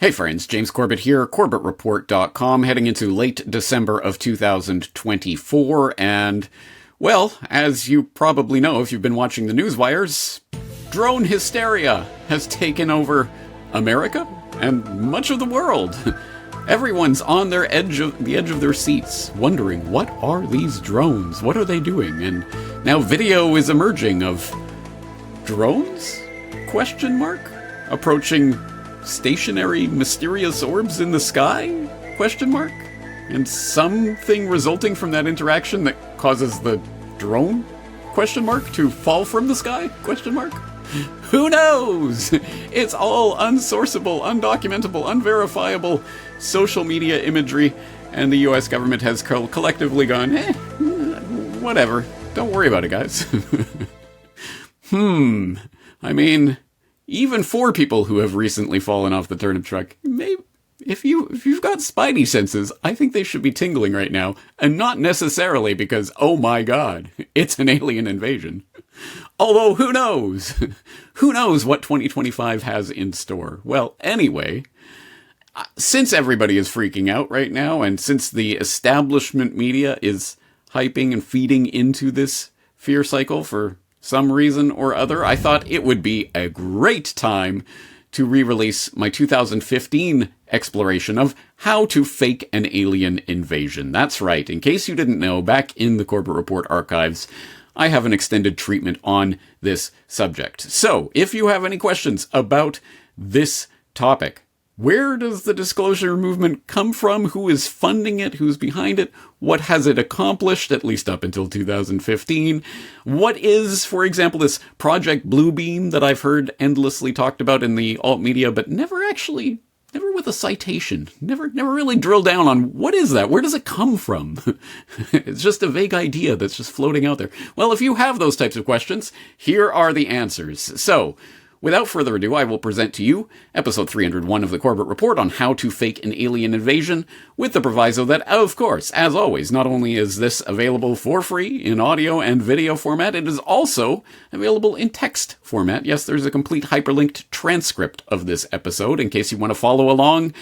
Hey friends, James Corbett here, CorbettReport.com, heading into late December of 2024, and, well, as you probably know if you've been watching the newswires, drone hysteria has taken over America and much of the world. Everyone's on the edge of their seats, wondering, what are these drones? What are they doing? And now video is emerging of drones? Question mark? Approaching stationary, mysterious orbs in the sky? Question mark? And something resulting from that interaction that causes the drone? Question mark? To fall from the sky? Question mark? Who knows? It's all unsourceable, undocumentable, unverifiable social media imagery, and the US government has collectively gone, whatever. Don't worry about it, guys. I mean, even for people who have recently fallen off the turnip truck, maybe if you've got spidey senses, I think they should be tingling right now, and not necessarily because, oh my god, it's an alien invasion. Although, who knows? Who knows what 2025 has in store? Well, anyway, since everybody is freaking out right now, and since the establishment media is hyping and feeding into this fear cycle for some reason or other, I thought it would be a great time to re-release my 2015 exploration of how to fake an alien invasion. That's right. In case you didn't know, back in the Corbett Report archives, I have an extended treatment on this subject. So, if you have any questions about this topic, where does the disclosure movement come from? Who is funding it? Who's behind it? What has it accomplished, at least up until 2015? What is, for example, this Project Bluebeam that I've heard endlessly talked about in the alt media, but never with a citation, never really drilled down on what is that? Where does it come from? It's just a vague idea that's just floating out there. Well, if you have those types of questions, here are the answers. So, without further ado, I will present to you episode 301 of the Corbett Report on how to fake an alien invasion, with the proviso that, of course, as always, not only is this available for free in audio and video format, it is also available in text format. Yes, there's a complete hyperlinked transcript of this episode in case you want to follow along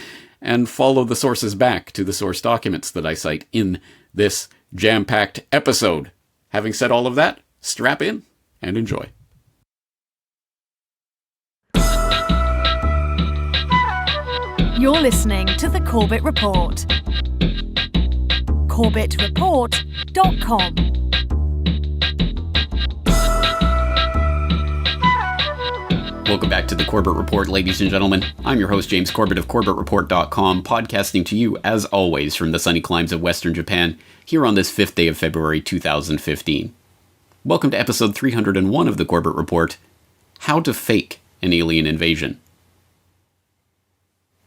and follow the sources back to the source documents that I cite in this jam-packed episode. Having said all of that, strap in and enjoy. You're listening to the Corbett Report. CorbettReport.com. Welcome back to the Corbett Report, ladies and gentlemen. I'm your host, James Corbett of CorbettReport.com, podcasting to you, as always, from the sunny climes of Western Japan, here on this 5th day of February 2015. Welcome to episode 301 of the Corbett Report, How to Fake an Alien Invasion.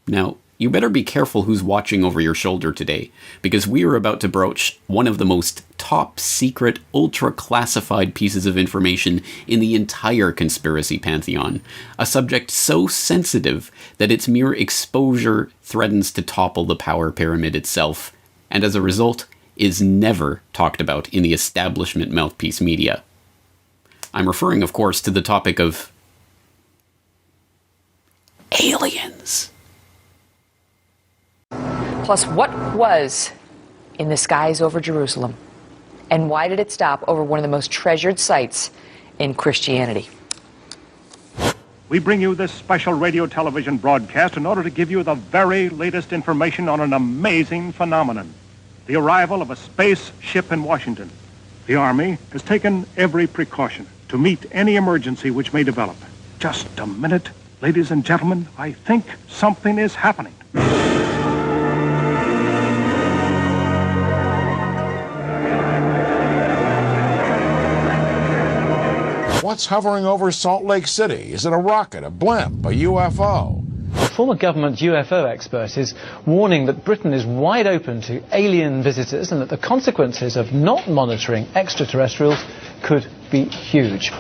Now, you better be careful who's watching over your shoulder today, because we are about to broach one of the most top-secret, ultra-classified pieces of information in the entire conspiracy pantheon, a subject so sensitive that its mere exposure threatens to topple the power pyramid itself, and as a result, is never talked about in the establishment mouthpiece media. I'm referring, of course, to the topic of aliens. Plus, what was in the skies over Jerusalem? And why did it stop over one of the most treasured sites in Christianity? We bring you this special radio television broadcast in order to give you the very latest information on an amazing phenomenon, the arrival of a space ship in Washington. The Army has taken every precaution to meet any emergency which may develop. Just a minute, ladies and gentlemen, I think something is happening. What's hovering over Salt Lake City? Is it a rocket, a blimp, a UFO? A former government UFO expert is warning that Britain is wide open to alien visitors and that the consequences of not monitoring extraterrestrials could be huge.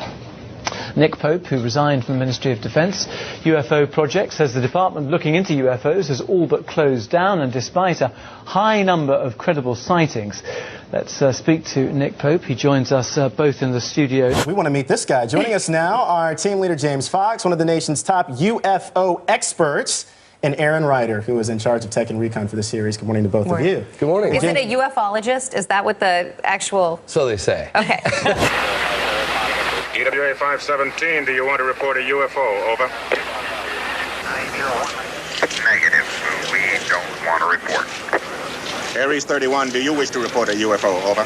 Nick Pope, who resigned from the Ministry of Defence UFO project, says the department looking into UFOs has all but closed down, and despite a high number of credible sightings. Let's speak to Nick Pope. He joins us both in the studio. We want to meet this guy. Joining us now, our team leader, James Fox, one of the nation's top UFO experts. and Aaron Ryder, who was in charge of tech and recon for the series. Good morning to both of you. Good morning. Is it a ufologist? Is that what the actual... So they say. Okay. EWA 517, do you want to report a UFO? Over. Negative. We don't want to report. Aries 31, do you wish to report a UFO? Over.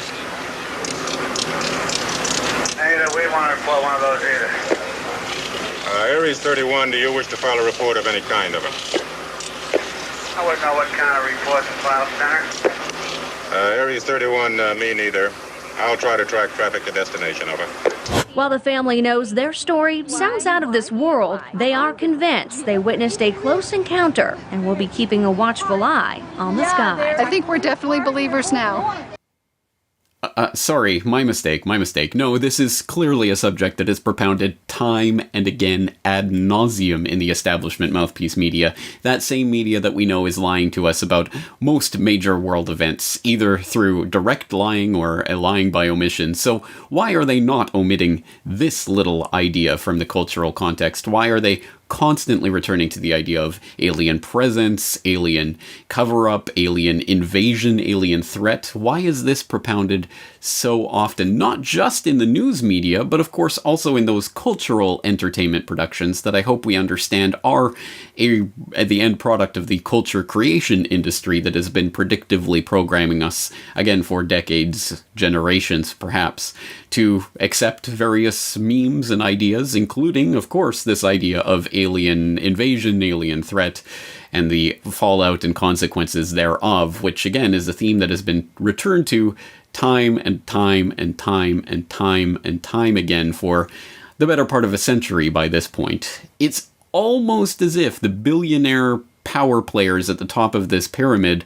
Negative. We want to report one of those either. Aries 31, do you wish to file a report of any kind? Over. I wouldn't know what kind of report to file, Center. Aries 31, me neither. I'll try to track traffic to destination. Over. While the family knows their story sounds out of this world, they are convinced they witnessed a close encounter and will be keeping a watchful eye on the sky. I think we're definitely believers now. Sorry, my mistake. No, this is clearly a subject that is propounded time and again ad nauseum in the establishment mouthpiece media. That same media that we know is lying to us about most major world events, either through direct lying or lying by omission. So why are they not omitting this little idea from the cultural context? Why are they constantly returning to the idea of alien presence, alien cover-up, alien invasion, alien threat? Why is this propounded so often, not just in the news media, but of course also in those cultural entertainment productions that I hope we understand are the end product of the culture creation industry that has been predictively programming us, again for decades, generations perhaps, to accept various memes and ideas, including, of course, this idea of alien invasion, alien threat, and the fallout and consequences thereof, which again is a theme that has been returned to time and time and time and time and time again for the better part of a century by this point. It's almost as if the billionaire power players at the top of this pyramid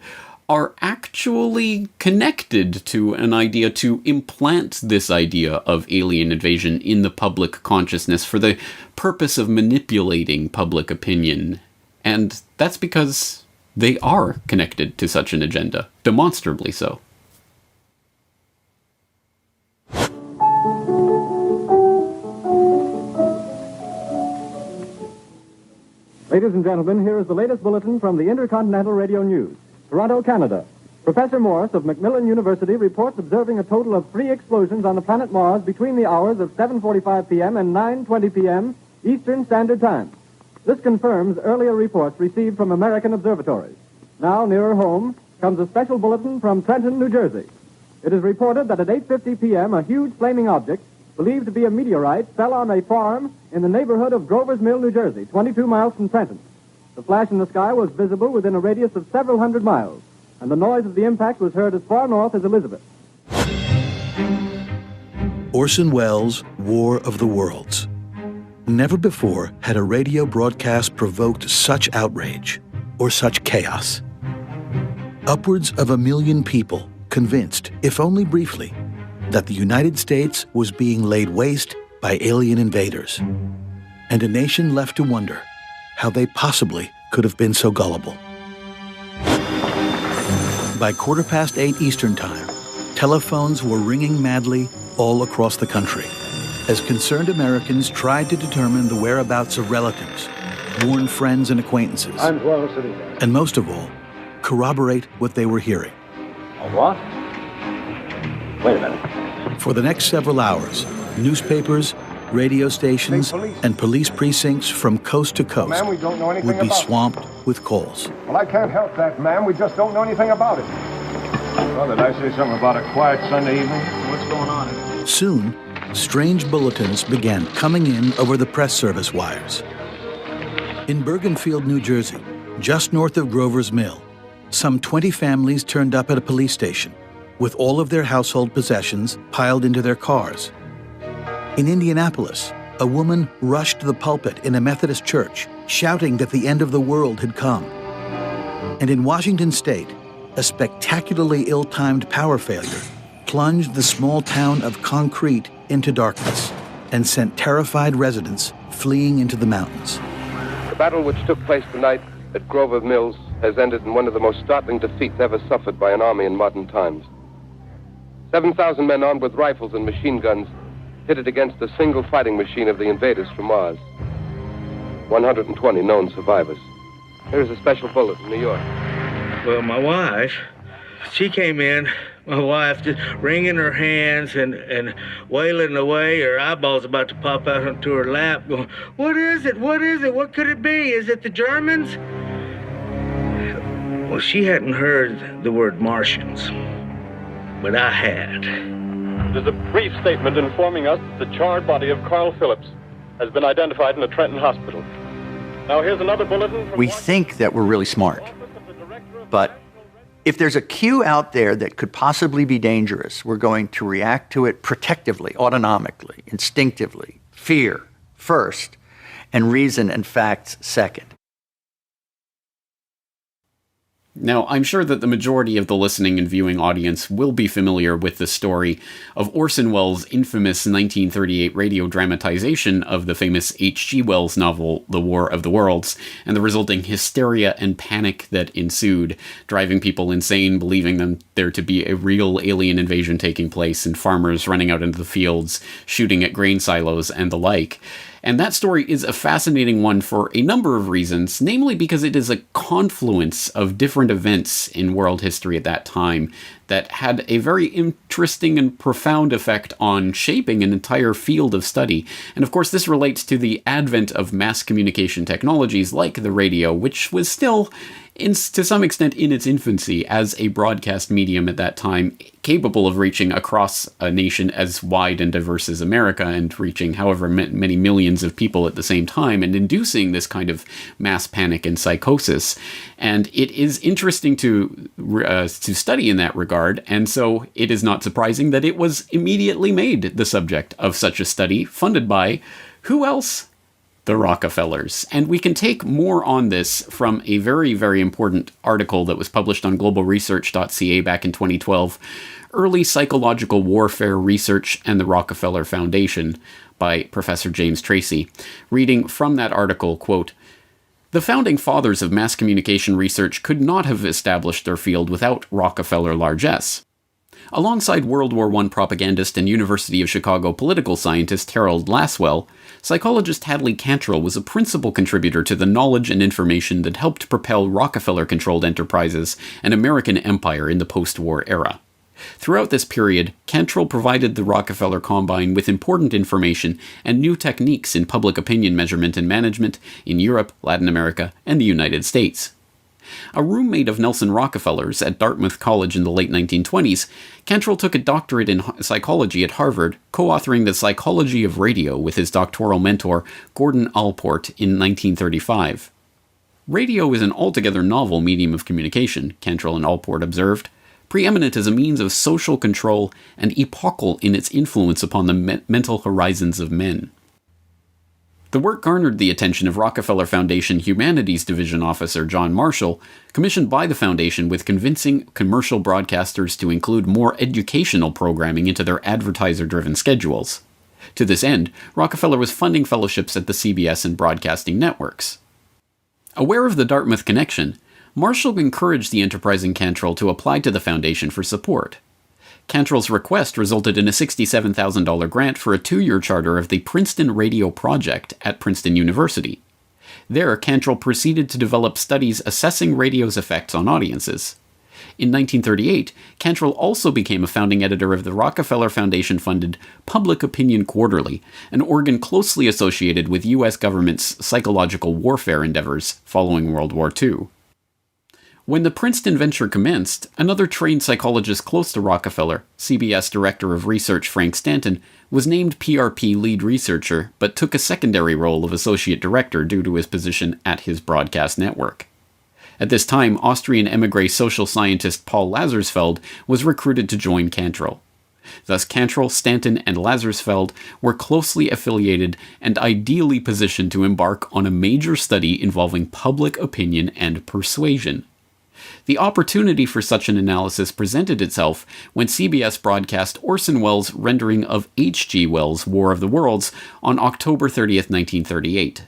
are actually connected to an idea to implant this idea of alien invasion in the public consciousness for the purpose of manipulating public opinion. And that's because they are connected to such an agenda, demonstrably so. Ladies and gentlemen, here is the latest bulletin from the Intercontinental Radio News. Toronto, Canada. Professor Morris of Macmillan University reports observing a total of 3 explosions on the planet Mars between the hours of 7:45 p.m. and 9:20 p.m. Eastern Standard Time. This confirms earlier reports received from American observatories. Now, nearer home, comes a special bulletin from Trenton, New Jersey. It is reported that at 8:50 p.m., a huge flaming object, believed to be a meteorite, fell on a farm in the neighborhood of Grover's Mill, New Jersey, 22 miles from Trenton. The flash in the sky was visible within a radius of several hundred miles, and the noise of the impact was heard as far north as Elizabeth. Orson Welles' War of the Worlds. Never before had a radio broadcast provoked such outrage or such chaos. Upwards of 1 million people convinced, if only briefly, that the United States was being laid waste by alien invaders, and a nation left to wonder how they possibly could have been so gullible. By 8:15 Eastern Time, telephones were ringing madly all across the country as concerned Americans tried to determine the whereabouts of relatives, warn friends and acquaintances, and most of all, corroborate what they were hearing. A what? Wait a minute. For the next several hours, newspapers, radio stations, and police precincts from coast to coast Ma'am, we don't know anything would be about it. swamped with calls. Well, I can't help that, ma'am. We just don't know anything about it. Well, did I say something about a quiet Sunday evening? What's going on? Soon, strange bulletins began coming in over the press service wires. In Bergenfield, New Jersey, just north of Grover's Mill, some 20 families turned up at a police station with all of their household possessions piled into their cars. In Indianapolis, a woman rushed to the pulpit in a Methodist church, shouting that the end of the world had come. And in Washington State, a spectacularly ill-timed power failure plunged the small town of Concrete into darkness and sent terrified residents fleeing into the mountains. The battle which took place tonight at Grover Mills has ended in one of the most startling defeats ever suffered by an army in modern times. 7,000 men armed with rifles and machine guns pitted against the single fighting machine of the invaders from Mars. 120 known survivors. Here's a special bullet in New York. Well, my wife, she came in, my wife just wringing her hands and wailing away, her eyeballs about to pop out onto her lap, going, "What is it? What is it? What could it be? Is it the Germans?" Well, she hadn't heard the word Martians, but I had. There's a brief statement informing us that the charred body of Carl Phillips has been identified in a Trenton hospital. Now here's another bulletin from... We think that we're really smart, but if there's a cue out there that could possibly be dangerous, we're going to react to it protectively, autonomically, instinctively, fear first, and reason and facts second. Now, I'm sure that the majority of the listening and viewing audience will be familiar with the story of Orson Welles' infamous 1938 radio dramatization of the famous H.G. Wells novel, The War of the Worlds, and the resulting hysteria and panic that ensued, driving people insane, believing them there to be a real alien invasion taking place, and farmers running out into the fields, shooting at grain silos, and the like. And that story is a fascinating one for a number of reasons, namely because it is a confluence of different events in world history at that time that had a very interesting and profound effect on shaping an entire field of study. And of course, this relates to the advent of mass communication technologies like the radio, which was still, to some extent, in its infancy as a broadcast medium at that time, capable of reaching across a nation as wide and diverse as America and reaching however many millions of people at the same time and inducing this kind of mass panic and psychosis. And it is interesting to study in that regard, and so it is not surprising that it was immediately made the subject of such a study, funded by who else? The Rockefellers. And we can take more on this from a very, very important article that was published on globalresearch.ca back in 2012, Early Psychological Warfare Research and the Rockefeller Foundation, by Professor James Tracy. Reading from that article, quote, "The founding fathers of mass communication research could not have established their field without Rockefeller largesse. Alongside World War I propagandist and University of Chicago political scientist Harold Lasswell, psychologist Hadley Cantrell was a principal contributor to the knowledge and information that helped propel Rockefeller-controlled enterprises and American empire in the post-war era. Throughout this period, Cantrell provided the Rockefeller Combine with important information and new techniques in public opinion measurement and management in Europe, Latin America, and the United States. A roommate of Nelson Rockefeller's at Dartmouth College in the late 1920s, Cantrell took a doctorate in psychology at Harvard, co-authoring The Psychology of Radio with his doctoral mentor, Gordon Allport, in 1935. Radio is an altogether novel medium of communication, Cantrell and Allport observed, preeminent as a means of social control and epochal in its influence upon the mental horizons of men. The work garnered the attention of Rockefeller Foundation Humanities Division officer John Marshall, commissioned by the foundation with convincing commercial broadcasters to include more educational programming into their advertiser-driven schedules. To this end, Rockefeller was funding fellowships at the CBS and broadcasting networks. Aware of the Dartmouth connection, Marshall encouraged the enterprising Cantrell to apply to the foundation for support. Cantrell's request resulted in a $67,000 grant for a 2-year charter of the Princeton Radio Project at Princeton University. There, Cantrell proceeded to develop studies assessing radio's effects on audiences. In 1938, Cantrell also became a founding editor of the Rockefeller Foundation-funded Public Opinion Quarterly, an organ closely associated with U.S. government's psychological warfare endeavors following World War II. When the Princeton venture commenced, another trained psychologist close to Rockefeller, CBS Director of Research Frank Stanton, was named PRP lead researcher, but took a secondary role of associate director due to his position at his broadcast network. At this time, Austrian émigré social scientist Paul Lazarsfeld was recruited to join Cantrell. Thus, Cantrell, Stanton, and Lazarsfeld were closely affiliated and ideally positioned to embark on a major study involving public opinion and persuasion. The opportunity for such an analysis presented itself when CBS broadcast Orson Welles' rendering of H.G. Wells' War of the Worlds on October 30th, 1938.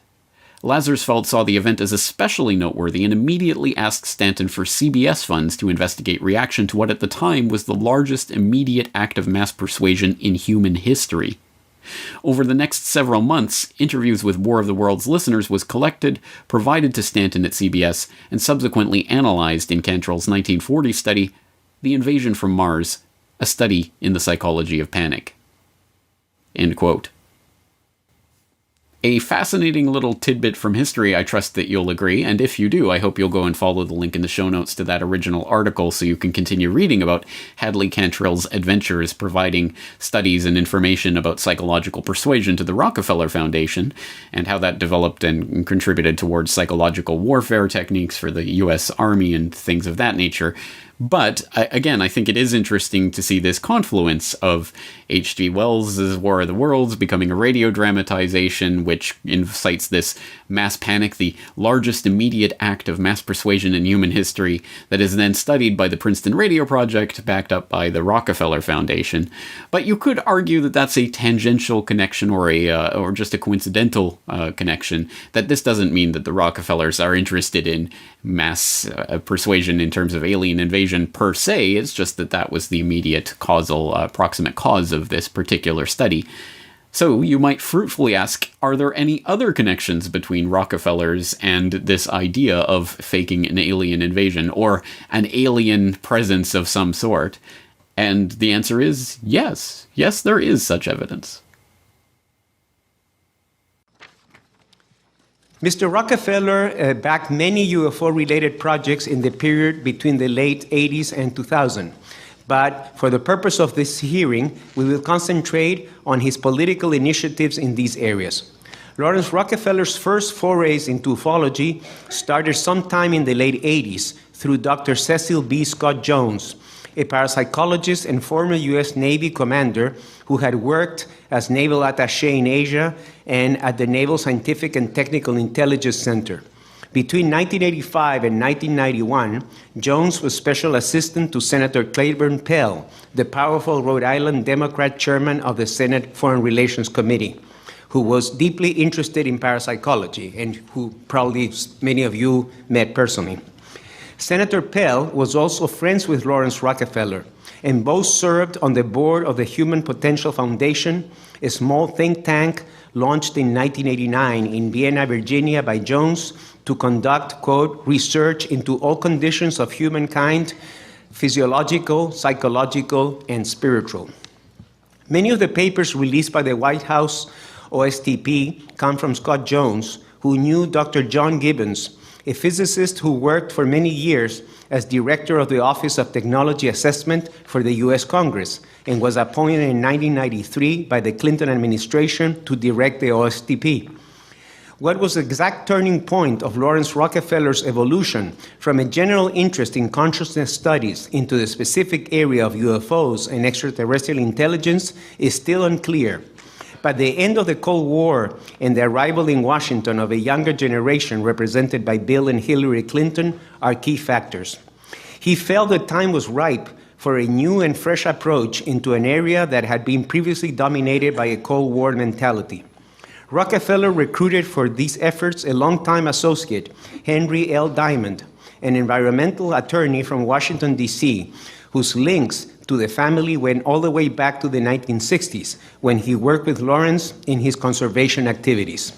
Lazarsfeld saw the event as especially noteworthy and immediately asked Stanton for CBS funds to investigate reaction to what at the time was the largest immediate act of mass persuasion in human history. Over the next several months, interviews with War of the Worlds listeners was collected, provided to Stanton at CBS, and subsequently analyzed in Cantrell's 1940 study, The Invasion from Mars, a study in the psychology of panic. End quote. A fascinating little tidbit from history, I trust that you'll agree, and if you do, I hope you'll go and follow the link in the show notes to that original article so you can continue reading about Hadley Cantrell's adventures providing studies and information about psychological persuasion to the Rockefeller Foundation, and how that developed and contributed towards psychological warfare techniques for the U.S. Army and things of that nature. But, again, I think it is interesting to see this confluence of H.G. Wells' War of the Worlds becoming a radio dramatization, which incites this mass panic, the largest immediate act of mass persuasion in human history, that is then studied by the Princeton Radio Project, backed up by the Rockefeller Foundation. But you could argue that that's a tangential connection or just a coincidental connection, that this doesn't mean that the Rockefellers are interested in mass persuasion in terms of alien invasion per se. It's just that that was the immediate causal, proximate cause of this particular study. So you might fruitfully ask, are there any other connections between Rockefellers and this idea of faking an alien invasion or an alien presence of some sort? And the answer is yes. Yes, there is such evidence. Mr. Rockefeller backed many UFO-related projects in the period between the late 80s and 2000. But for the purpose of this hearing, we will concentrate on his political initiatives in these areas. Lawrence Rockefeller's first forays into ufology started sometime in the late 80s through Dr. Cecil B. Scott Jones, a parapsychologist and former U.S. Navy commander who had worked as naval attaché in Asia and at the Naval Scientific and Technical Intelligence Center. Between 1985 and 1991, Jones was special assistant to Senator Claiborne Pell, the powerful Rhode Island Democrat chairman of the Senate Foreign Relations Committee, who was deeply interested in parapsychology and who probably many of you met personally. Senator Pell was also friends with Lawrence Rockefeller, and both served on the board of the Human Potential Foundation, a small think tank launched in 1989 in Vienna, Virginia by Jones to conduct, quote, research into all conditions of humankind, physiological, psychological, and spiritual. Many of the papers released by the White House OSTP come from Scott Jones, who knew Dr. John Gibbons, a physicist who worked for many years as director of the Office of Technology Assessment for the U.S. Congress and was appointed in 1993 by the Clinton administration to direct the OSTP. What was the exact turning point of Lawrence Rockefeller's evolution from a general interest in consciousness studies into the specific area of UFOs and extraterrestrial intelligence is still unclear. But the end of the Cold War and the arrival in Washington of a younger generation represented by Bill and Hillary Clinton are key factors. He felt the time was ripe for a new and fresh approach into an area that had been previously dominated by a Cold War mentality. Rockefeller recruited for these efforts a longtime associate, Henry L. Diamond, an environmental attorney from Washington, D.C., whose links to the family went all the way back to the 1960s, when he worked with Lawrence in his conservation activities.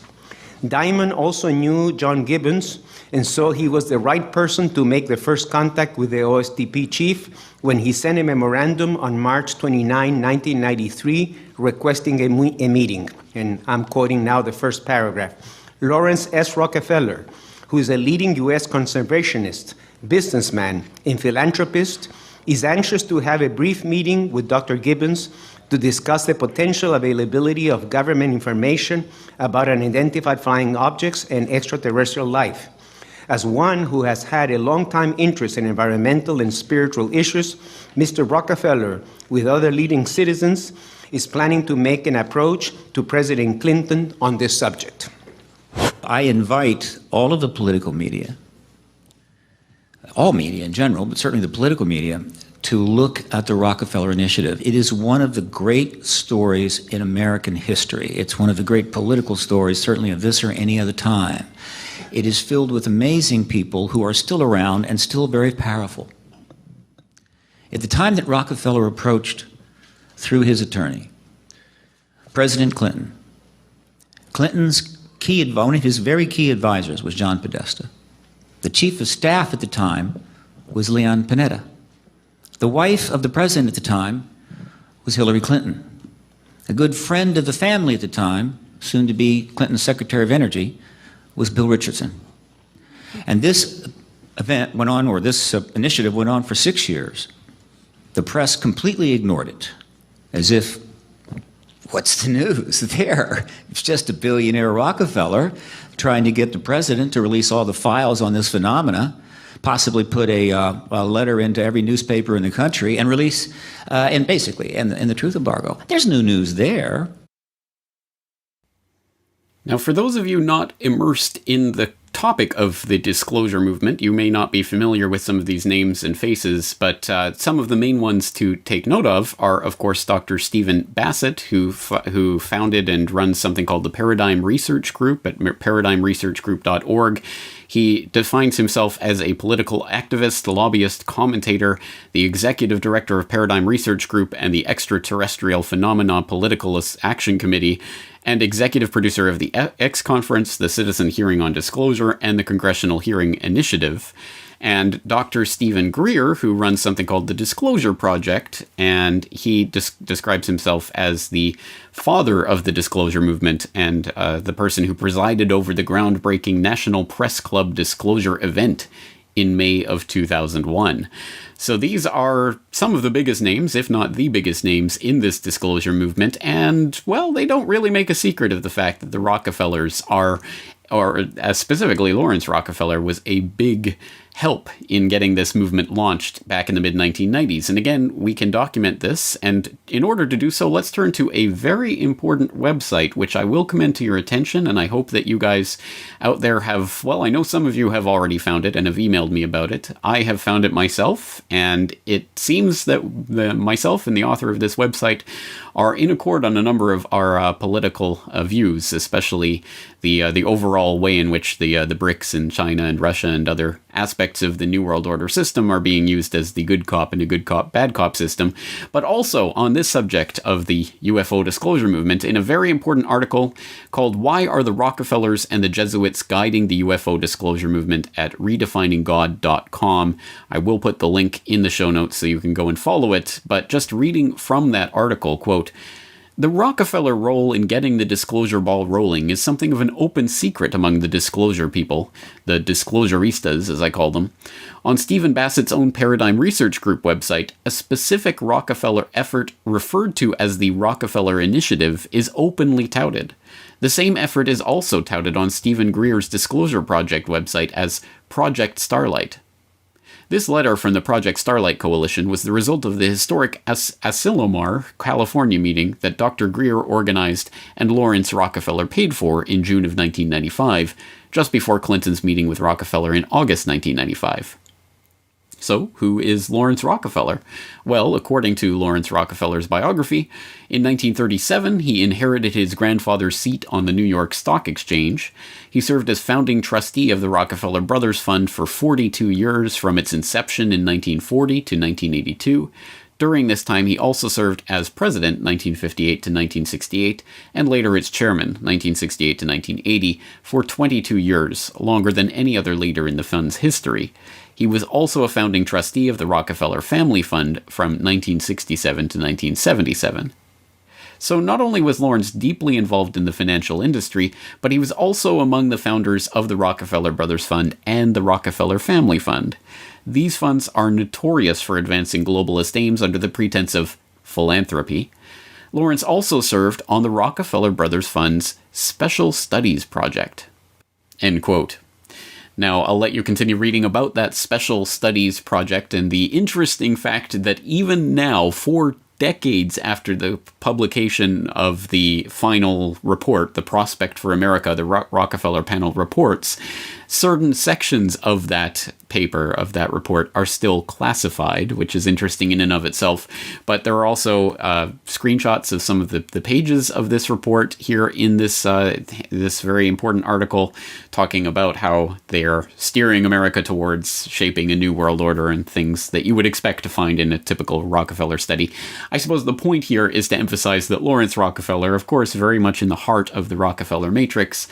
Diamond also knew John Gibbons, and so he was the right person to make the first contact with the OSTP chief when he sent a memorandum on March 29, 1993, requesting a meeting. And I'm quoting now the first paragraph. Lawrence S. Rockefeller, who is a leading U.S. conservationist, businessman, and philanthropist, is anxious to have a brief meeting with Dr. Gibbons to discuss the potential availability of government information about unidentified flying objects and extraterrestrial life. As one who has had a long-time interest in environmental and spiritual issues, Mr. Rockefeller, with other leading citizens, is planning to make an approach to President Clinton on this subject. I invite all of the political media, all media in general, but certainly the political media, to look at the Rockefeller Initiative. It is one of the great stories in American history. It's one of the great political stories, certainly of this or any other time. It is filled with amazing people who are still around and still very powerful. At the time that Rockefeller approached, through his attorney, President Clinton. Clinton's one of his very key advisors was John Podesta. The chief of staff at the time was Leon Panetta. The wife of the president at the time was Hillary Clinton. A good friend of the family at the time, soon to be Clinton's Secretary of Energy, was Bill Richardson. And this event went on, or this initiative went on for 6 years. The press completely ignored it, as if, what's the news there? It's just a billionaire Rockefeller trying to get the president to release all the files on this phenomena, possibly put a letter into every newspaper in the country and release, and the truth embargo. There's no news there. Now, for those of you not immersed in the topic of the disclosure movement, you may not be familiar with some of these names and faces, but some of the main ones to take note of are, of course, Dr. Stephen Bassett, who founded and runs something called the Paradigm Research Group at paradigmresearchgroup.org. He defines himself as a political activist, lobbyist, commentator, the executive director of Paradigm Research Group and the Extraterrestrial Phenomena Political Action Committee, and executive producer of the X Conference, the Citizen Hearing on Disclosure, and the Congressional Hearing Initiative. And Dr. Stephen Greer, who runs something called the Disclosure Project, and he describes himself as the father of the disclosure movement and the person who presided over the groundbreaking National Press Club disclosure event in May of 2001. So these are some of the biggest names, if not the biggest names, in this disclosure movement, and, well, they don't really make a secret of the fact that the Rockefellers are, or specifically Lawrence Rockefeller, was a big help in getting this movement launched back in the mid-1990s. And again, we can document this, and in order to do so, let's turn to a very important website, which I will commend to your attention, and I hope that you guys out there have, well, I know some of you have already found it and have emailed me about it. I have found it myself, and it seems that myself and the author of this website are in accord on a number of our political views, especially the overall way in which the BRICS and China and Russia and other aspects of the New World Order system are being used as the good cop and a good cop, bad cop system, but also on this subject of the UFO disclosure movement in a very important article called Why Are the Rockefellers and the Jesuits Guiding the UFO Disclosure Movement at redefininggod.com. I will put the link in the show notes so you can go and follow it, but just reading from that article, quote, "The Rockefeller role in getting the disclosure ball rolling is something of an open secret among the disclosure people, the disclosuristas, as I call them. On Stephen Bassett's own Paradigm Research Group website, a specific Rockefeller effort referred to as the Rockefeller Initiative is openly touted. The same effort is also touted on Stephen Greer's Disclosure Project website as Project Starlight. This letter from the Project Starlight Coalition was the result of the historic Asilomar, California meeting that Dr. Greer organized and Lawrence Rockefeller paid for in June of 1995, just before Clinton's meeting with Rockefeller in August 1995. So, who is Lawrence Rockefeller? Well, according to Lawrence Rockefeller's biography, in 1937 he inherited his grandfather's seat on the New York Stock Exchange. He served as founding trustee of the Rockefeller Brothers Fund for 42 years from its inception in 1940 to 1982. During this time, he also served as president 1958 to 1968, and later its chairman 1968 to 1980, for 22 years, longer than any other leader in the fund's history. He was also a founding trustee of the Rockefeller Family Fund from 1967 to 1977. So not only was Lawrence deeply involved in the financial industry, but he was also among the founders of the Rockefeller Brothers Fund and the Rockefeller Family Fund. These funds are notorious for advancing globalist aims under the pretense of philanthropy. Lawrence also served on the Rockefeller Brothers Fund's Special Studies Project." End quote. Now, I'll let you continue reading about that Special Studies Project and the interesting fact that even now, 4 decades after the publication of the final report, the Prospect for America, the Rockefeller Panel reports, certain sections of that paper of that report are still classified, which is interesting in and of itself. But there are also screenshots of some of the pages of this report here in this this very important article, talking about how they are steering America towards shaping a new world order and things that you would expect to find in a typical Rockefeller study. I suppose the point here is to emphasize that Lawrence Rockefeller, of course, very much in the heart of the Rockefeller matrix,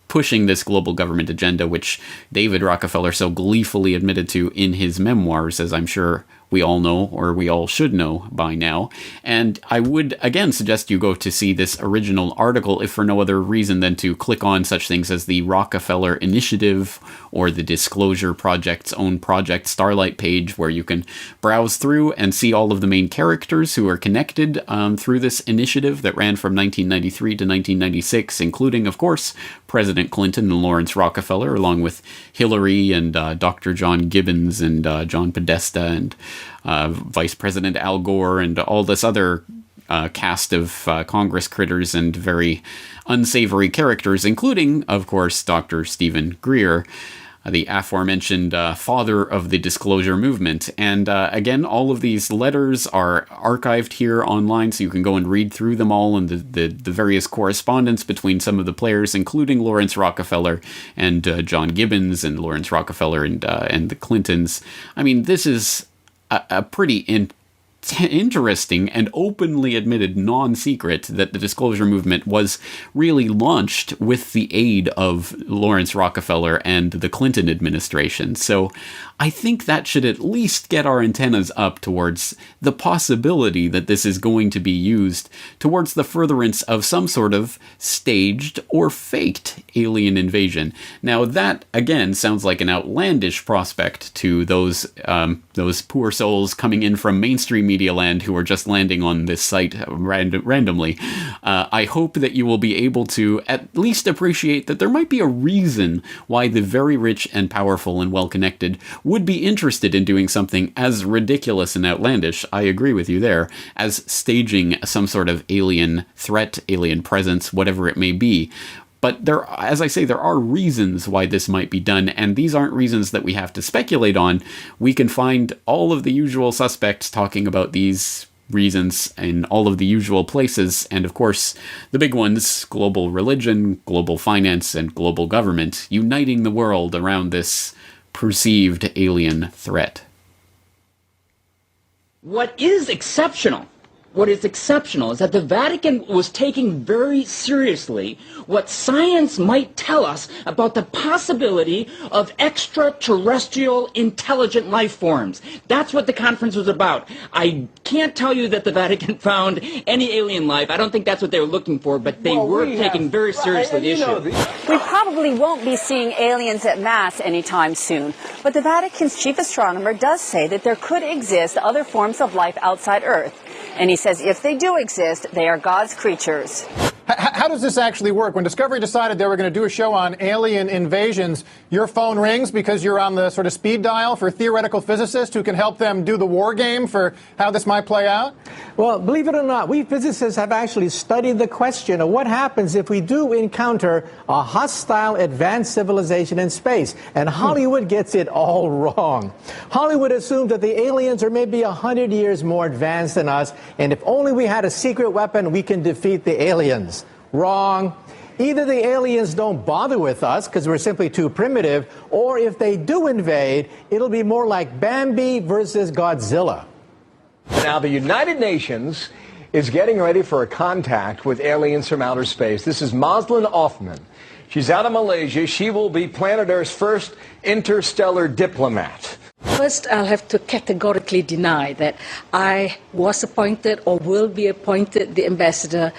pushing this global government agenda, which David Rockefeller so gleefully admitted to in his memoirs, as I'm sure we all know, or we all should know by now. And I would, again, suggest you go to see this original article, if for no other reason than to click on such things as the Rockefeller Initiative or the Disclosure Project's own Project Starlight page, where you can browse through and see all of the main characters who are connected through this initiative that ran from 1993 to 1996, including, of course, President Clinton and Lawrence Rockefeller, along with Hillary and Dr. John Gibbons and John Podesta and Vice President Al Gore and all this other cast of Congress critters and very unsavory characters, including, of course, Dr. Stephen Greer, the aforementioned father of the disclosure movement. And again, all of these letters are archived here online, so you can go and read through them all, and the various correspondence between some of the players, including Lawrence Rockefeller and John Gibbons and Lawrence Rockefeller and the Clintons. I mean, this is a pretty interesting and openly admitted non-secret that the disclosure movement was really launched with the aid of Lawrence Rockefeller and the Clinton administration. So I think that should at least get our antennas up towards the possibility that this is going to be used towards the furtherance of some sort of staged or faked alien invasion. Now that, again, sounds like an outlandish prospect to those poor souls coming in from mainstream media land who are just landing on this site randomly. I hope that you will be able to at least appreciate that there might be a reason why the very rich and powerful and well-connected would be interested in doing something as ridiculous and outlandish, I agree with you there, as staging some sort of alien threat, alien presence, whatever it may be. But there, as I say, there are reasons why this might be done, and these aren't reasons that we have to speculate on. We can find all of the usual suspects talking about these reasons in all of the usual places, and of course, the big ones, global religion, global finance, and global government, uniting the world around this perceived alien threat. What is exceptional is that the Vatican was taking very seriously what science might tell us about the possibility of extraterrestrial intelligent life forms. That's what the conference was about. I can't tell you that the Vatican found any alien life. I don't think that's what they were looking for, but they were taking very seriously the issue. We probably won't be seeing aliens en masse anytime soon, but the Vatican's chief astronomer does say that there could exist other forms of life outside Earth. And he says if they do exist, they are God's creatures. How does this actually work? When Discovery decided they were going to do a show on alien invasions, your phone rings because you're on the sort of speed dial for theoretical physicists who can help them do the war game for how this might play out? Well, believe it or not, we physicists have actually studied the question of what happens if we do encounter a hostile advanced civilization in space. And Hollywood gets it all wrong. Hollywood assumed that the aliens are maybe 100 years more advanced than us, and if only we had a secret weapon, we can defeat the aliens. Wrong. Either the aliens don't bother with us because we're simply too primitive, or if they do invade, it'll be more like Bambi versus Godzilla. Now, the United Nations is getting ready for a contact with aliens from outer space. This is Moslin Othman. She's out of Malaysia. She will be planet Earth's first interstellar diplomat. First, I'll have to categorically deny that I was appointed or will be appointed the ambassador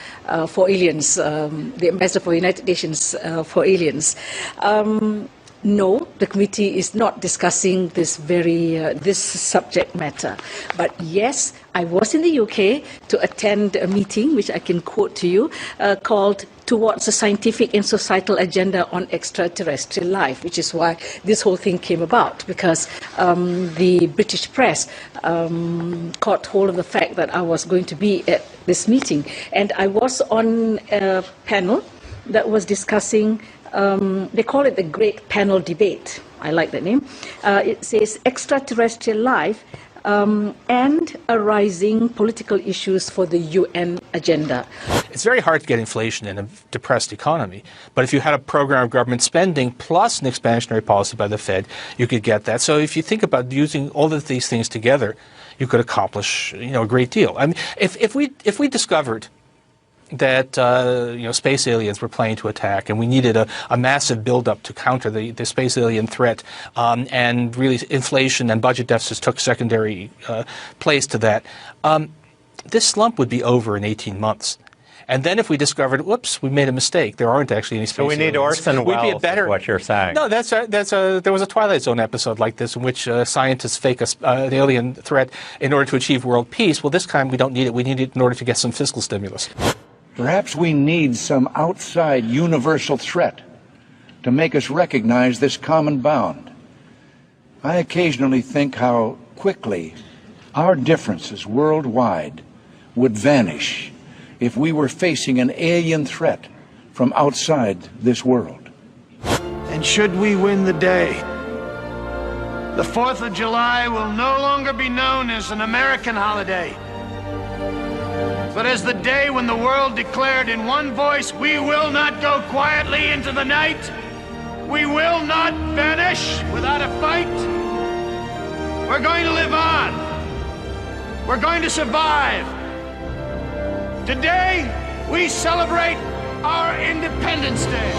for aliens, the ambassador for United Nations for aliens. No, the committee is not discussing this this subject matter. But yes, I was in the UK to attend a meeting, which I can quote to you, called Towards a Scientific and Societal Agenda on Extraterrestrial Life, which is why this whole thing came about, because the British press caught hold of the fact that I was going to be at this meeting. And I was on a panel that was discussing they call it the Great Panel Debate. I like that name. It says extraterrestrial life and arising political issues for the UN agenda. It's very hard to get inflation in a depressed economy, but if you had a program of government spending plus an expansionary policy by the Fed, you could get that. So if you think about using all of these things together, you could accomplish, a great deal. I mean, if we discovered that space aliens were planning to attack, and we needed a massive buildup to counter the space alien threat, and really inflation and budget deficits took secondary place to that, this slump would be over in 18 months. And then if we discovered, whoops, we made a mistake, there aren't actually any space aliens. So we need Orson Welles, is what you're saying. No, there was a Twilight Zone episode like this in which scientists fake the alien threat in order to achieve world peace. Well, this time we don't need it. We need it in order to get some fiscal stimulus. Perhaps we need some outside universal threat to make us recognize this common bound. I occasionally think how quickly our differences worldwide would vanish if we were facing an alien threat from outside this world. And should we win the day, the 4th of July will no longer be known as an American holiday, but as the day when the world declared in one voice, we will not go quietly into the night. We will not vanish without a fight. We're going to live on. We're going to survive. Today, we celebrate our Independence Day.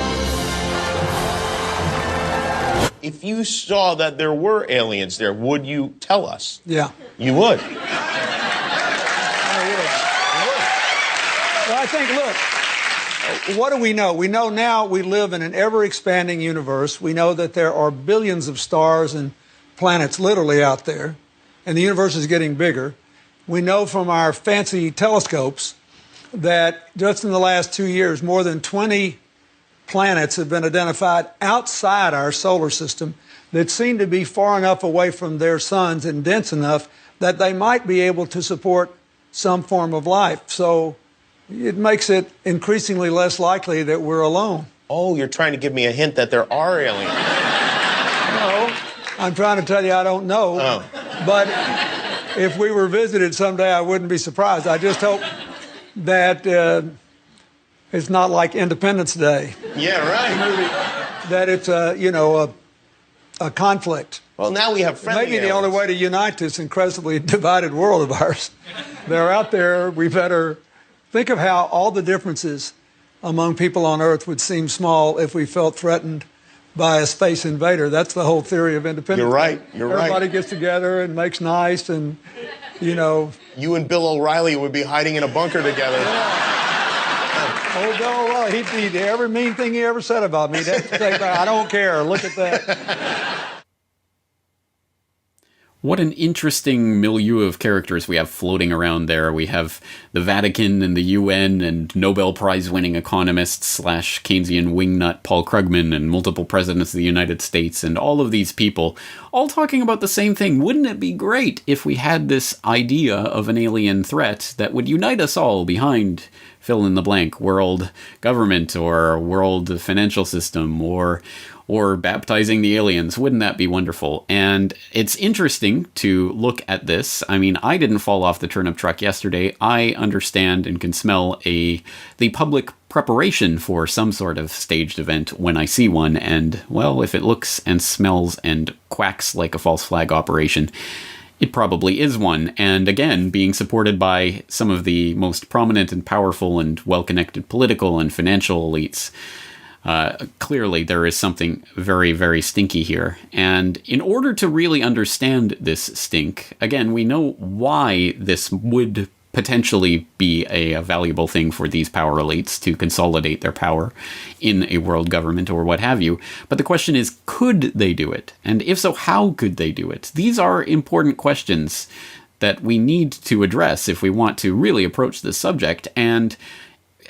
If you saw that there were aliens there, would you tell us? Yeah. You would? Well, I think, look, what do we know? We know now we live in an ever-expanding universe. We know that there are billions of stars and planets literally out there, and the universe is getting bigger. We know from our fancy telescopes that just in the last 2 years, more than 20 planets have been identified outside our solar system that seem to be far enough away from their suns and dense enough that they might be able to support some form of life. So it makes it increasingly less likely that we're alone. Oh, you're trying to give me a hint that there are aliens. No, I'm trying to tell you I don't know. Oh. But if we were visited someday, I wouldn't be surprised. I just hope that it's not like Independence Day. Yeah, right. That it's a conflict. Well, now we have friendly Maybe the only way to unite this incredibly divided world of ours. They're out there. We better think of how all the differences among people on Earth would seem small if we felt threatened by a space invader. That's the whole theory of independence. You're right. You're right. Everybody gets together and makes nice and, You and Bill O'Reilly would be hiding in a bunker together. Oh, Bill O'Reilly, he'd every mean thing he ever said about me. I don't care. Look at that. What an interesting milieu of characters we have floating around there. We have the Vatican and the UN and Nobel Prize-winning economists / Keynesian wingnut Paul Krugman and multiple presidents of the United States and all of these people all talking about the same thing. Wouldn't it be great if we had this idea of an alien threat that would unite us all behind fill in the blank, world government or world financial system or baptizing the aliens? Wouldn't that be wonderful? And it's interesting to look at this. I mean, I didn't fall off the turnip truck yesterday. I understand and can smell the public preparation for some sort of staged event when I see one. And, well, if it looks and smells and quacks like a false flag operation, it probably is one. And again, being supported by some of the most prominent and powerful and well-connected political and financial elites. Clearly, there is something very, very stinky here. And in order to really understand this stink, again, we know why this would potentially be a valuable thing for these power elites to consolidate their power in a world government or what have you. But the question is, could they do it? And if so, how could they do it? These are important questions that we need to address if we want to really approach this subject. And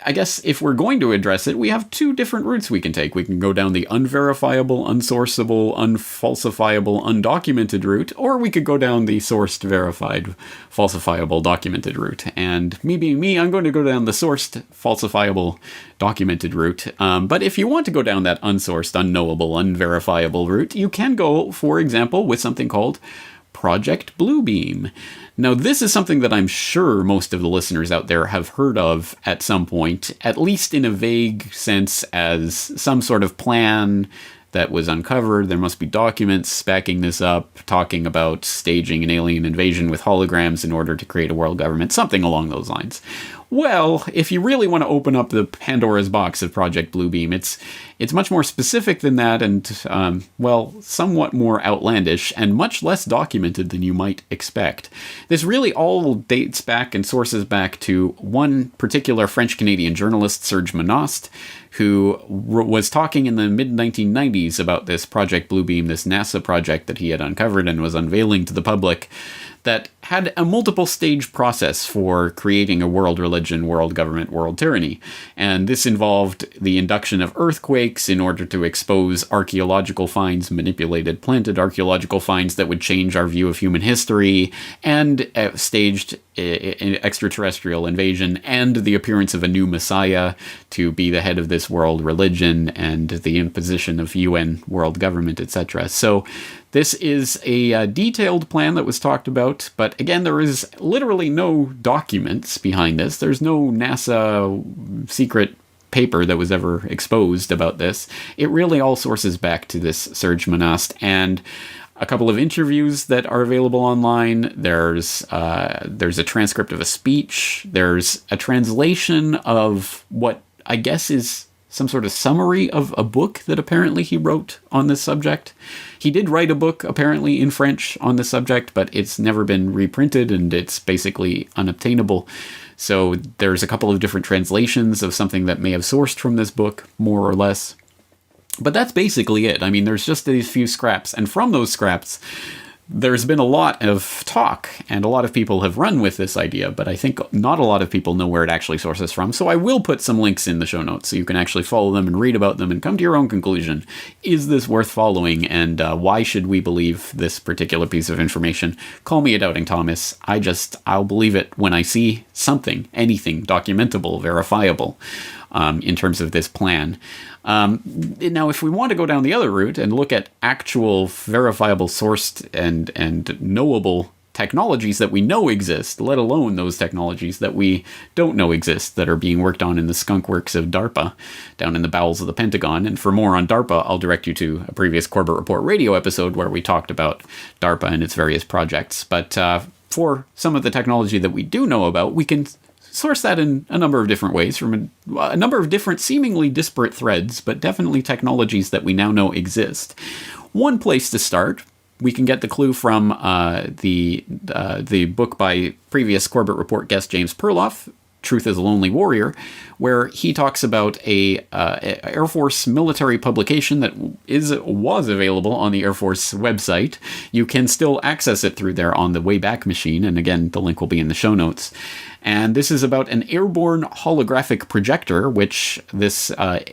I guess if we're going to address it, we have two different routes we can take. We can go down the unverifiable, unsourceable, unfalsifiable, undocumented route, or we could go down the sourced, verified, falsifiable, documented route. And me being me, I'm going to go down the sourced, falsifiable, documented route. But if you want to go down that unsourced, unknowable, unverifiable route, you can go, for example, with something called Project Bluebeam. Now, this is something that I'm sure most of the listeners out there have heard of at some point, at least in a vague sense as some sort of plan that was uncovered. There must be documents backing this up, talking about staging an alien invasion with holograms in order to create a world government, something along those lines. Well, if you really want to open up the Pandora's box of Project Bluebeam, it's much more specific than that and, well, somewhat more outlandish and much less documented than you might expect. This really all dates back and sources back to one particular French-Canadian journalist, Serge Monast, who was talking in the mid-1990s about this Project Bluebeam, this NASA project that he had uncovered and was unveiling to the public, that had a multiple stage process for creating a world religion, world government, world tyranny. And this involved the induction of earthquakes in order to expose archaeological finds, manipulated, planted archaeological finds that would change our view of human history, and staged an extraterrestrial invasion and the appearance of a new messiah to be the head of this world religion and the imposition of UN world government, etc. So this is a detailed plan that was talked about, but again, there is literally no documents behind this. There's no NASA secret paper that was ever exposed about this. It really all sources back to this Serge Monast and a couple of interviews that are available online. There's a transcript of a speech. There's a translation of what I guess is some sort of summary of a book that apparently he wrote on this subject. He did write a book, apparently, in French on this subject, but it's never been reprinted and it's basically unobtainable. So there's a couple of different translations of something that may have sourced from this book, more or less. But that's basically it. I mean, there's just these few scraps, and from those scraps, there's been a lot of talk, and a lot of people have run with this idea, but I think not a lot of people know where it actually sources from, so I will put some links in the show notes so you can actually follow them and read about them and come to your own conclusion. Is this worth following, and why should we believe this particular piece of information? Call me a doubting Thomas. I'll believe it when I see something, anything documentable, verifiable, in terms of this plan. Now, if we want to go down the other route and look at actual verifiable, sourced, and knowable technologies that we know exist, let alone those technologies that we don't know exist that are being worked on in the skunk works of DARPA down in the bowels of the Pentagon. And for more on DARPA, I'll direct you to a previous Corbett Report radio episode where we talked about DARPA and its various projects. But for some of the technology that we do know about, we can source that in a number of different ways from a number of different seemingly disparate threads, but definitely technologies that we now know exist. One place to start, we can get the clue from the book by previous Corbett Report guest James Perloff, Truth is a Lonely Warrior, where he talks about a Air Force military publication that was available on the Air Force website. You can still access it through there on the Wayback Machine, and again, the link will be in the show notes. And this is about an airborne holographic projector, which this af.mil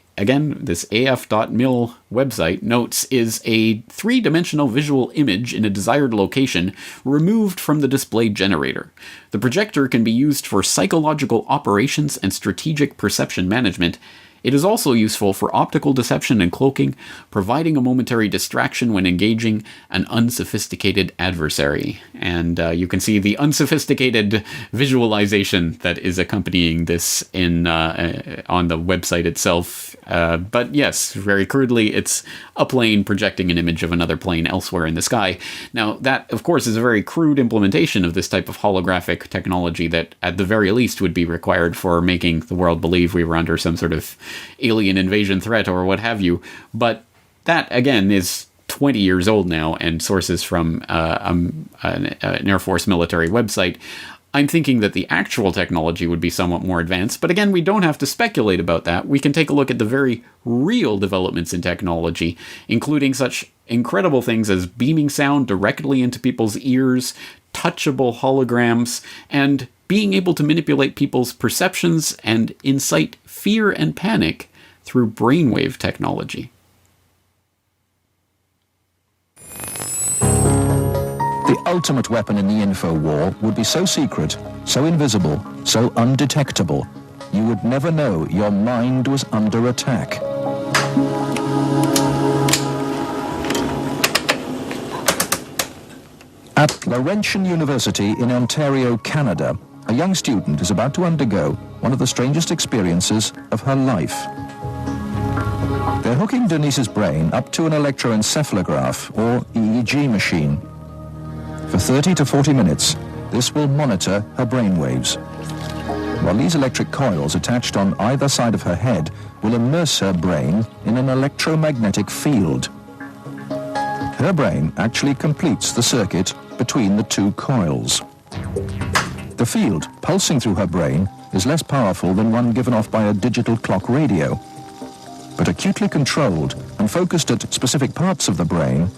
website notes is a three-dimensional visual image in a desired location removed from the display generator. The projector can be used for psychological operations and strategic perception management. It is also useful for optical deception and cloaking, providing a momentary distraction when engaging an unsophisticated adversary. And you can see the unsophisticated visualization that is accompanying this on the website itself. But yes, very crudely, it's a plane projecting an image of another plane elsewhere in the sky. Now, that, of course, is a very crude implementation of this type of holographic technology that, at the very least, would be required for making the world believe we were under some sort of alien invasion threat or what have you. But that, again, is 20 years old now and sources from an Air Force military website. I'm thinking that the actual technology would be somewhat more advanced, but again, we don't have to speculate about that. We can take a look at the very real developments in technology, including such incredible things as beaming sound directly into people's ears, touchable holograms, and being able to manipulate people's perceptions and incite fear and panic through brainwave technology. The ultimate weapon in the info war would be so secret, so invisible, so undetectable, you would never know your mind was under attack. At Laurentian University in Ontario, Canada, a young student is about to undergo one of the strangest experiences of her life. They're hooking Denise's brain up to an electroencephalograph, or EEG machine. For 30 to 40 minutes, this will monitor her brainwaves, while these electric coils attached on either side of her head will immerse her brain in an electromagnetic field. Her brain actually completes the circuit between the two coils. The field pulsing through her brain is less powerful than one given off by a digital clock radio, but acutely controlled and focused at specific parts of the brain,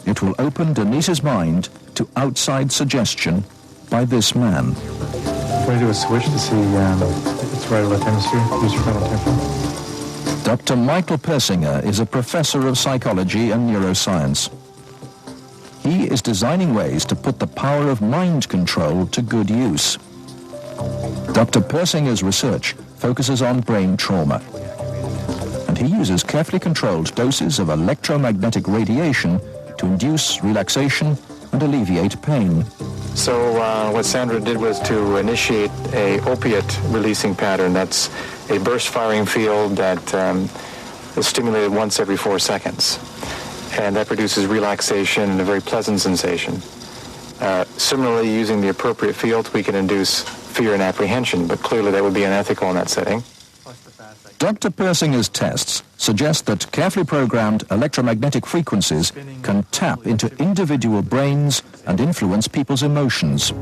it will open Denise's mind to outside suggestion by this man. When you do a switch to see if it's right or left hemisphere, use your frontal temporal. Dr. Michael Persinger is a professor of psychology and neuroscience. He is designing ways to put the power of mind control to good use. Dr. Persinger's research focuses on brain trauma, and he uses carefully controlled doses of electromagnetic radiation to induce relaxation and alleviate pain. So what Sandra did was to initiate a opiate releasing pattern. That's a burst firing field that is stimulated once every 4 seconds. And that produces relaxation and a very pleasant sensation. Similarly, using the appropriate field, we can induce fear and apprehension, but clearly that would be unethical in that setting. Dr. Persinger's tests suggest that carefully programmed electromagnetic frequencies can tap into individual brains and influence people's emotions.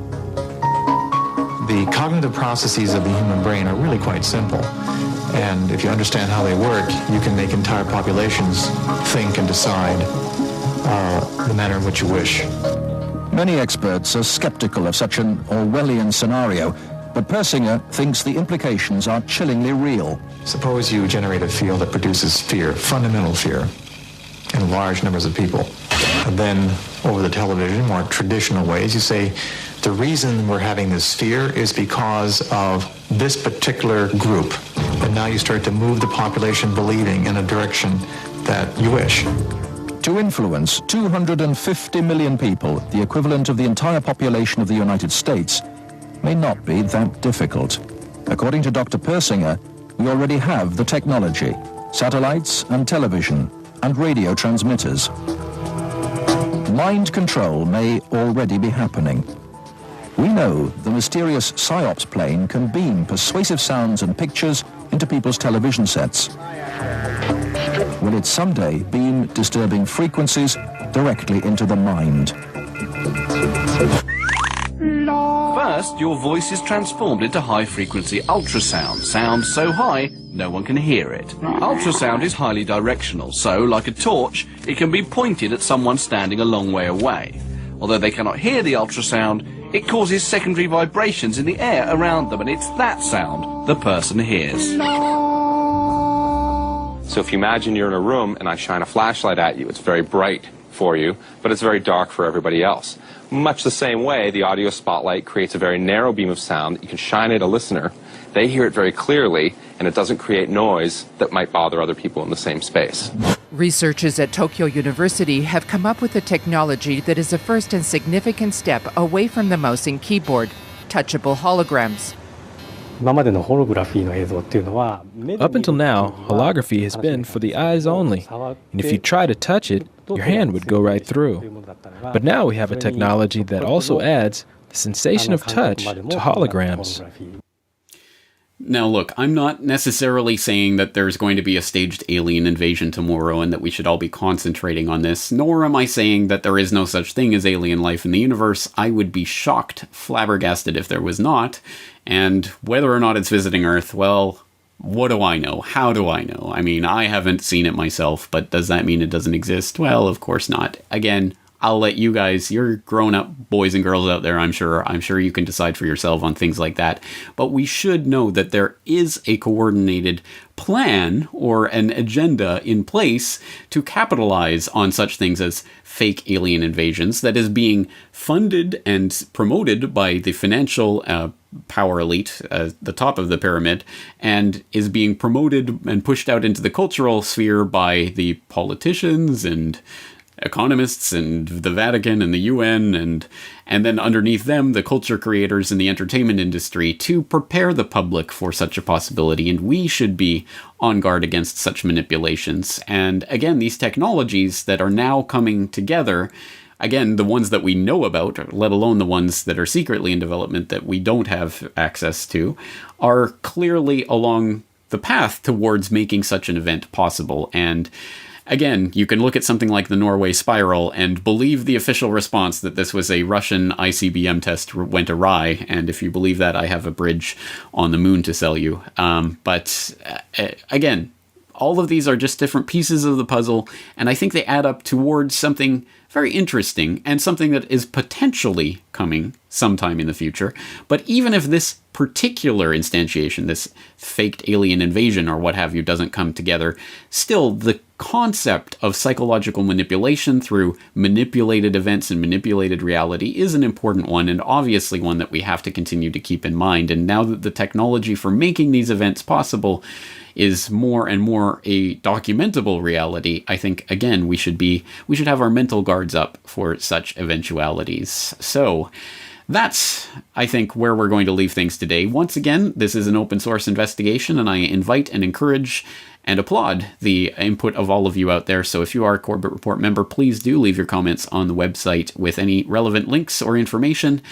The cognitive processes of the human brain are really quite simple. And if you understand how they work, you can make entire populations think and decide the manner in which you wish. Many experts are skeptical of such an Orwellian scenario, but Persinger thinks the implications are chillingly real. Suppose you generate a field that produces fear, fundamental fear, in large numbers of people. And then, over the television, more traditional ways, you say, the reason we're having this fear is because of this particular group. And now you start to move the population believing in a direction that you wish. To influence 250 million people, the equivalent of the entire population of the United States, may not be that difficult. According to Dr. Persinger, we already have the technology, satellites and television and radio transmitters. Mind control may already be happening. We know the mysterious PSYOPs plane can beam persuasive sounds and pictures into people's television sets. Will it someday beam disturbing frequencies directly into the mind? First, your voice is transformed into high-frequency ultrasound, sound so high no one can hear it. Ultrasound is highly directional, so, like a torch, it can be pointed at someone standing a long way away. Although they cannot hear the ultrasound, it causes secondary vibrations in the air around them, and it's that sound the person hears. So if you imagine you're in a room and I shine a flashlight at you, it's very bright for you, but it's very dark for everybody else. Much the same way, the audio spotlight creates a very narrow beam of sound that you can shine at a listener. They hear it very clearly, and it doesn't create noise that might bother other people in the same space. Researchers at Tokyo University have come up with a technology that is a first and significant step away from the mouse and keyboard, touchable holograms. Up until now, holography has been for the eyes only, and if you try to touch it, your hand would go right through. But now we have a technology that also adds the sensation of touch to holograms. Now look, I'm not necessarily saying that there's going to be a staged alien invasion tomorrow and that we should all be concentrating on this, nor am I saying that there is no such thing as alien life in the universe. I would be shocked, flabbergasted if there was not, and whether or not it's visiting Earth, well, what do I know? How do I know? I mean, I haven't seen it myself, but does that mean it doesn't exist? Well, of course not. Again, I'll let you guys, you're grown-up boys and girls out there, I'm sure you can decide for yourself on things like that. But we should know that there is a coordinated plan or an agenda in place to capitalize on such things as fake alien invasions that is being funded and promoted by the financial power elite, the top of the pyramid, and is being promoted and pushed out into the cultural sphere by the politicians and economists and the Vatican and the UN, and then underneath them, the culture creators in the entertainment industry, to prepare the public for such a possibility. And we should be on guard against such manipulations. And again, these technologies that are now coming together, again, the ones that we know about, let alone the ones that are secretly in development that we don't have access to, are clearly along the path towards making such an event possible. And again, you can look at something like the Norway spiral and believe the official response that this was a Russian ICBM test went awry. And if you believe that, I have a bridge on the moon to sell you. But again, all of these are just different pieces of the puzzle. And I think they add up towards something very interesting and something that is potentially coming sometime in the future. But even if this particular instantiation, this faked alien invasion or what have you, doesn't come together, still the concept of psychological manipulation through manipulated events and manipulated reality is an important one, and obviously one that we have to continue to keep in mind. And now that the technology for making these events possible is more and more a documentable reality, I think, again, we should have our mental guards up for such eventualities. So that's, I think, where we're going to leave things today. Once again, this is an open source investigation, and I invite and encourage and applaud the input of all of you out there. So if you are a Corbett Report member, please do leave your comments on the website with any relevant links or information.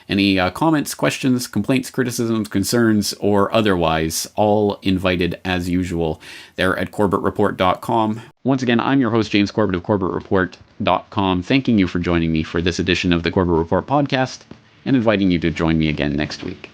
Any comments, questions, complaints, criticisms, concerns, or otherwise, all invited as usual there at CorbettReport.com. Once again, I'm your host, James Corbett of CorbettReport.com, thanking you for joining me for this edition of the Corbett Report podcast, and inviting you to join me again next week.